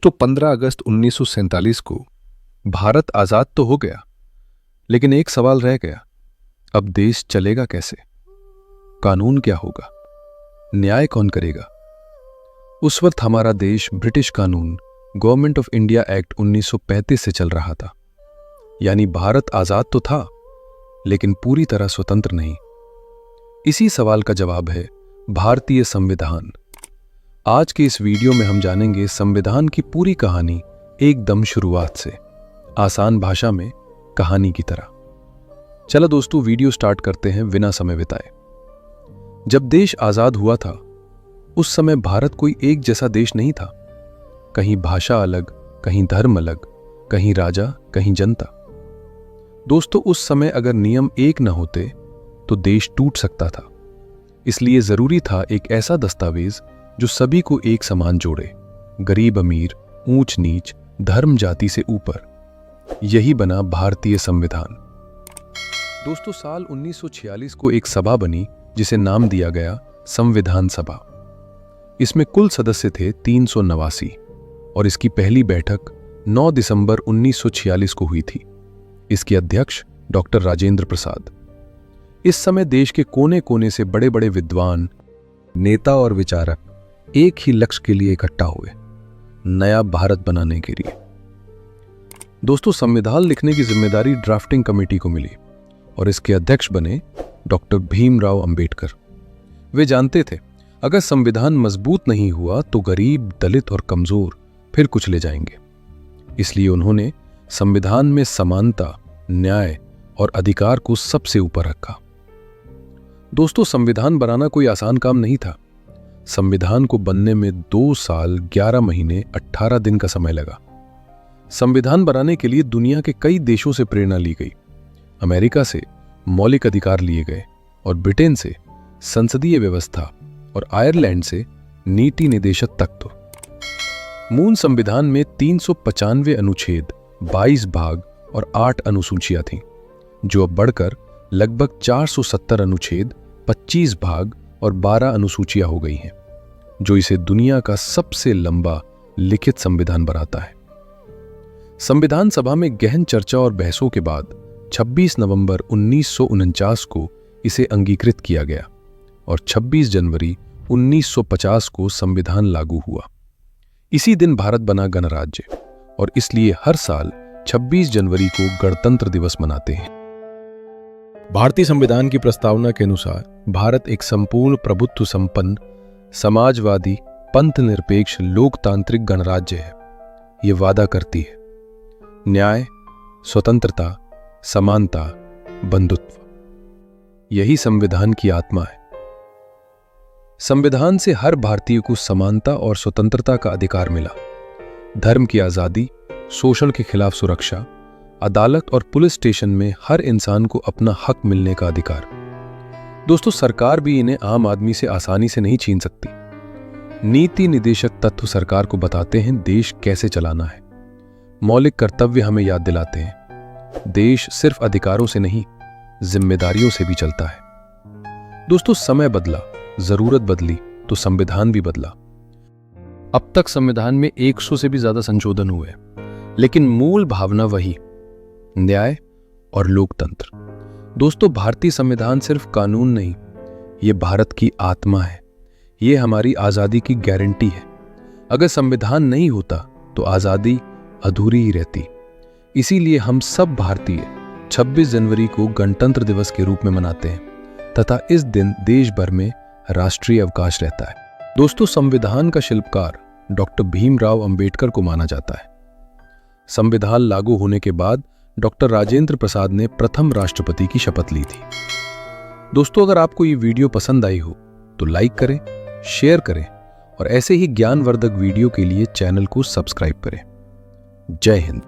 तो 15 अगस्त 1947 को भारत आजाद तो हो गया, लेकिन एक सवाल रह गया। अब देश चलेगा कैसे? कानून क्या होगा? न्याय कौन करेगा? उस वक्त हमारा देश ब्रिटिश कानून गवर्नमेंट ऑफ इंडिया एक्ट 1935 से चल रहा था। यानी भारत आजाद तो था, लेकिन पूरी तरह स्वतंत्र नहीं। इसी सवाल का जवाब है भारतीय संविधान। आज के इस वीडियो में हम जानेंगे संविधान की पूरी कहानी एकदम शुरुआत से, आसान भाषा में कहानी की तरह। चलो दोस्तों, वीडियो स्टार्ट करते हैं बिना समय बिताए। जब देश आजाद हुआ था, उस समय भारत कोई एक जैसा देश नहीं था। कहीं भाषा अलग, कहीं धर्म अलग, कहीं राजा, कहीं जनता। दोस्तों, उस समय अगर नियम एक न होते तो देश टूट सकता था। इसलिए जरूरी था एक ऐसा दस्तावेज जो सभी को एक समान जोड़े, गरीब अमीर, ऊंच नीच, धर्म जाति से ऊपर। यही बना भारतीय संविधान। दोस्तों, साल 1946 को एक सभा बनी जिसे नाम दिया गया संविधान सभा। इसमें कुल सदस्य थे 389 और इसकी पहली बैठक 9 दिसंबर 1946 को हुई थी। इसके अध्यक्ष डॉक्टर राजेंद्र प्रसाद। इस समय देश के कोने कोने से बड़े बड़े विद्वान, नेता और विचारक एक ही लक्ष्य के लिए इकट्ठा हुए, नया भारत बनाने के लिए। दोस्तों, संविधान लिखने की जिम्मेदारी ड्राफ्टिंग कमेटी को मिली और इसके अध्यक्ष बने डॉक्टर भीमराव अंबेडकर। वे जानते थे अगर संविधान मजबूत नहीं हुआ तो गरीब, दलित और कमजोर फिर कुचले जाएंगे। इसलिए उन्होंने संविधान में समानता, न्याय और अधिकार को सबसे ऊपर रखा। दोस्तों, संविधान बनाना कोई आसान काम नहीं था। संविधान को बनने में 2 साल 11 महीने 18 दिन का समय लगा। संविधान बनाने के लिए दुनिया के कई देशों से प्रेरणा ली गई। अमेरिका से मौलिक अधिकार लिए गए और ब्रिटेन से संसदीय व्यवस्था और आयरलैंड से नीति निदेशक तत्व। मूल संविधान में 395 अनुच्छेद, 22 भाग और 8 अनुसूचियां थीं, जो अब बढ़कर लगभग 470 अनुच्छेद, 25 भाग और 12 अनुसूचियां हो गई हैं, जो इसे दुनिया का सबसे लंबा लिखित संविधान बनाता है। संविधान सभा में गहन चर्चा और बहसों के बाद 26 नवंबर 1949 को इसे अंगीकृत किया गया और 26 जनवरी 1950 को संविधान लागू हुआ। इसी दिन भारत बना गणराज्य और इसलिए हर साल 26 जनवरी को गणतंत्र दिवस मनाते हैं। भारतीय संविधान की प्रस्तावना के अनुसार भारत एक संपूर्ण प्रभुत्व संपन्न, समाजवादी, पंथ निरपेक्ष, लोकतांत्रिक गणराज्य है। ये वादा करती है न्याय, स्वतंत्रता, समानता, बंधुत्व। यही संविधान की आत्मा है। संविधान से हर भारतीय को समानता और स्वतंत्रता का अधिकार मिला। धर्म की आजादी, शोषण के खिलाफ सुरक्षा, अदालत और पुलिस स्टेशन में हर इंसान को अपना हक मिलने का अधिकार। दोस्तों, सरकार भी इन्हें आम आदमी से आसानी से नहीं छीन सकती। नीति निदेशक तत्व सरकार को बताते हैं देश कैसे चलाना है। मौलिक कर्तव्य हमें याद दिलाते हैं देश सिर्फ अधिकारों से नहीं, जिम्मेदारियों से भी चलता है। दोस्तों, समय बदला, जरूरत बदली तो संविधान भी बदला। अब तक संविधान में 100 से भी ज्यादा संशोधन हुए, लेकिन मूल भावना वही, न्याय और लोकतंत्र। दोस्तों, भारतीय संविधान सिर्फ कानून नहीं, ये भारत की आत्मा है। ये हमारी आजादी की गारंटी है। अगर संविधान नहीं होता तो आजादी अधूरी ही रहती। इसीलिए हम सब भारतीय 26 जनवरी को गणतंत्र दिवस के रूप में मनाते हैं तथा इस दिन देश भर में राष्ट्रीय अवकाश रहता है। दोस्तों, संविधान का शिल्पकार डॉक्टर भीमराव अंबेडकर को माना जाता है। संविधान लागू होने के बाद डॉक्टर राजेंद्र प्रसाद ने प्रथम राष्ट्रपति की शपथ ली थी। दोस्तों, अगर आपको ये वीडियो पसंद आई हो तो लाइक करें, शेयर करें और ऐसे ही ज्ञानवर्धक वीडियो के लिए चैनल को सब्सक्राइब करें। जय हिंद।